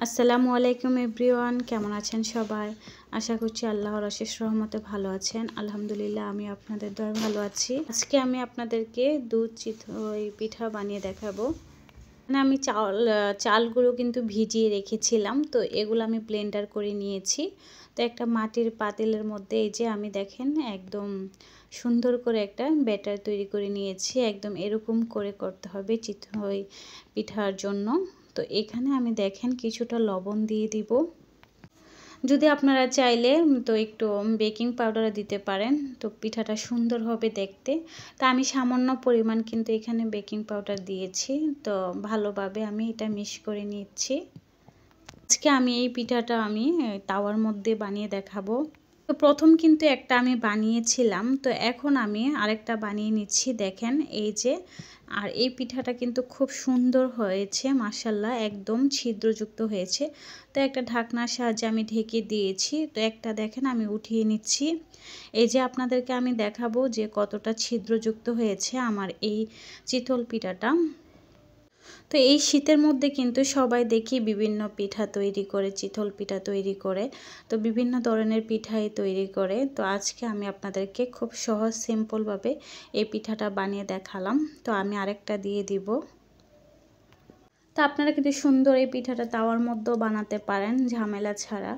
আসসালামু আলাইকুম এভরিওয়ান, কেমন আছেন সবাই? আশা করছি আল্লাহর অশেষ রহমতে ভালো আছেন। আলহামদুলিল্লাহ আমি আপনাদের দয়ায় ভালো আছি। আজকে আমি আপনাদেরকে দুধ চিতই পিঠা বানিয়ে দেখাবো। আমি চালগুলো কিন্তু ভিজিয়ে রেখেছিলাম, তো এগুলো আমি ব্লেন্ডার করে নিয়েছি। তো একটা মাটির পাতিলের মধ্যে এই যে আমি দেখেন একদম সুন্দর করে একটা ব্যাটার তৈরি করে নিয়েছি। একদম এরকম করে করতে হবে চিতই পিঠার জন্য। তো এখানে আমি দেখেন কিছুটা লবণ দিয়ে দিব। যদি আপনারা চাইলে তো একটু বেকিং পাউডারও দিতে পারেন, তো পিঠাটা সুন্দর হবে দেখতে। তা আমি সামান্য পরিমাণ কিন্তু এখানে বেকিং পাউডার দিয়েছি। তো ভালোভাবে আমি এটা মিক্স করে নিচ্ছি। আজকে আমি এই পিঠাটা আমি তাওয়ার মধ্যে বানিয়ে দেখাবো। তো প্রথম কিন্তু একটা আমি বানিয়েছিলাম, তো এখন আমি আরেকটা বানিয়ে নিচ্ছি। দেখেন এই যে, আর এই পিঠাটা কিন্তু খুব সুন্দর হয়েছে মাশাআল্লাহ, একদম ছিদ্রযুক্ত হয়েছে। তো একটা ঢাকনার সাহায্যে আমি ঢেকে দিয়েছি। তো একটা দেখেন আমি উঠিয়ে নিচ্ছি। এই যে আপনাদেরকে আমি দেখাবো যে কতটা ছিদ্রযুক্ত হয়েছে আমার এই চিতল পিঠাটা। তো এই শীতের মধ্যে কিন্তু সবাই দেখি বিভিন্ন পিঠা তৈরি করে, চিতল পিঠা তৈরি করে, তো বিভিন্ন ধরনের পিঠাই তৈরি করে। তো আজকে আমি আপনাদেরকে খুব সহজ সিম্পলভাবে এই পিঠাটা বানিয়ে দেখালাম। তো আমি আরেকটা দিয়ে দিব। তো আপনারা কিন্তু সুন্দর এই পিঠাটা তাওয়ার মধ্যেও বানাতে পারেন ঝামেলা ছাড়া।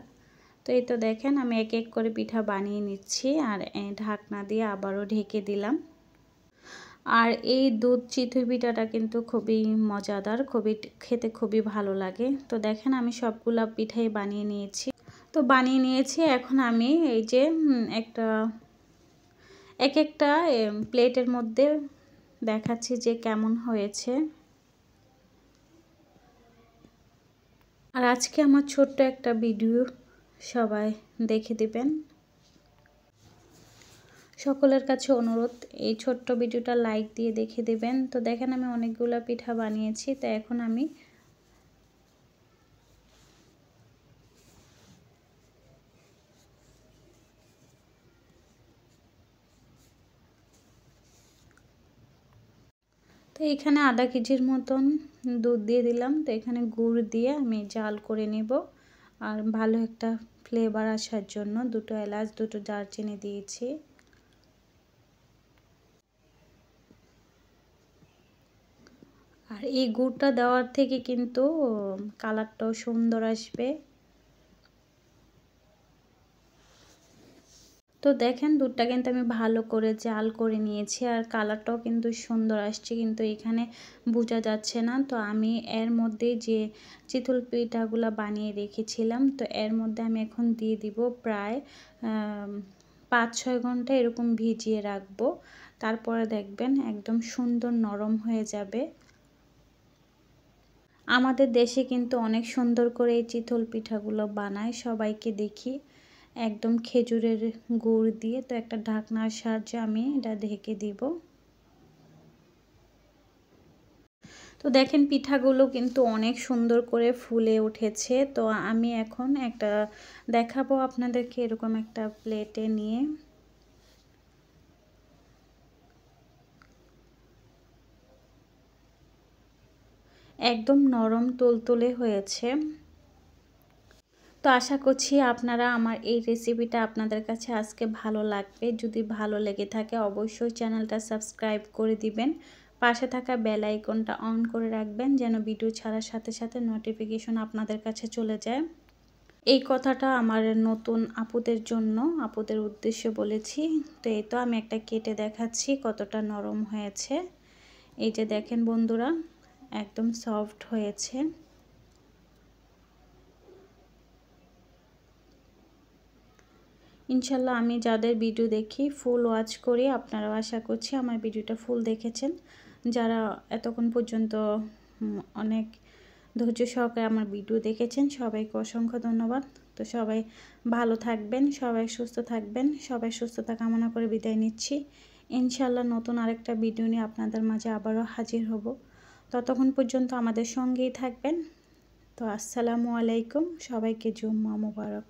তো এই তো দেখেন আমি এক এক করে পিঠা বানিয়ে নিচ্ছি, আর ঢাকনা দিয়ে আবারও ঢেকে দিলাম। আর এই দুধ চিতই পিঠাটা কিন্তু খুবই মজাদার, খেতে খুবই ভালো লাগে। তো দেখেন আমি সবগুলা পিঠাই বানিয়ে নিয়েছি। তো বানিয়ে নিয়েছি, এখন আমি এই যে এক একটা প্লেটের মধ্যে দেখাচ্ছি যে কেমন হয়েছে। আর আজকে আমার ছোট্ট একটা ভিডিও সবাই দেখে দিবেন। সকলের কাছে অনুরোধ, এই ছোট্ট ভিডিওটা লাইক দিয়ে দেখে দেবেন। তো দেখেন আমি অনেকগুলো পিঠা বানিয়েছি। তো এখন আমি তো এখানে আধা কেজির মতন দুধ দিয়ে দিলাম। তো এখানে গুড় দিয়ে আমি জাল করে নিব, আর ভালো একটা ফ্লেভার আসার জন্য দুটো এলাচ, দুটো দারচিনি দিয়েছি। আর এই গুড়টা দেওয়ার থেকে কিন্তু কালারটাও সুন্দর আসবে। তো দেখেন দুধটা কিন্তু আমি ভালো করে জাল করে নিয়েছি, আর কালারটাও কিন্তু সুন্দর আসছে, কিন্তু এখানে বোঝা যাচ্ছে না। তো আমি এর মধ্যে যে চিতল পিঠাগুলো বানিয়ে রেখেছিলাম, তো এর মধ্যে আমি এখন দিয়ে দিব প্রায় 5-6 ঘন্টা এরকম ভিজিয়ে রাখবো। তারপরে দেখবেন একদম সুন্দর নরম হয়ে যাবে। আমাদের দেশে কিন্তু অনেক সুন্দর করে এই চিতল পিঠাগুলো বানায়, সবাইকে দেখি একদম খেজুরের গুড় দিয়ে। তো একটা ঢাকনার সাহায্যে আমি এটা ঢেকে দিব। তো দেখেন পিঠাগুলো কিন্তু অনেক সুন্দর করে ফুলে উঠেছে। তো আমি এখন একটা দেখাবো আপনাদেরকে, এরকম একটা প্লেটে নিয়ে। একদম নরম তুলতুলে হয়েছে। তো আশা করছি আপনারা আমার এই রেসিপিটা আপনাদের কাছে আজকে ভালো লাগবে। যদি ভালো লেগে থাকে অবশ্যই চ্যানেলটা সাবস্ক্রাইব করে দিবেন। পাশে থাকা বেল আইকনটা অন করে রাখবেন, যেন ভিডিও ছাড়ার সাথে সাথে নোটিফিকেশন আপনাদের কাছে চলে যায়। এই কথাটা আমার নতুন আপুদের জন্য, আপুদের উদ্দেশ্যে বলেছি। তো এই তো আমি একটা কেটে দেখাচ্ছি কতটা নরম হয়েছে। এই যে দেখেন বন্ধুরা, একদম সফট হয়েছে। ইনশাল্লাহ আমি যাদের ভিডিও দেখি ফুল ওয়াচ করি, আপনারাও আশা করছি আমার ভিডিওটা ফুল দেখেছেন। যারা এতক্ষণ পর্যন্ত অনেক ধৈর্য সহকারে আমার ভিডিও দেখেছেন, সবাইকে অসংখ্য ধন্যবাদ। তো সবাই ভালো থাকবেন, সবাই সুস্থ থাকবেন। সবাই সুস্থতা কামনা করে বিদায় নিচ্ছি। ইনশাল্লাহ নতুন আরেকটা ভিডিও নিয়ে আপনাদের মাঝে আবারও হাজির হব। ততক্ষণ পর্যন্ত আমাদের সঙ্গেই থাকবেন। তো আসসালামু আলাইকুম, সবাইকে জুম্মা মুবারক।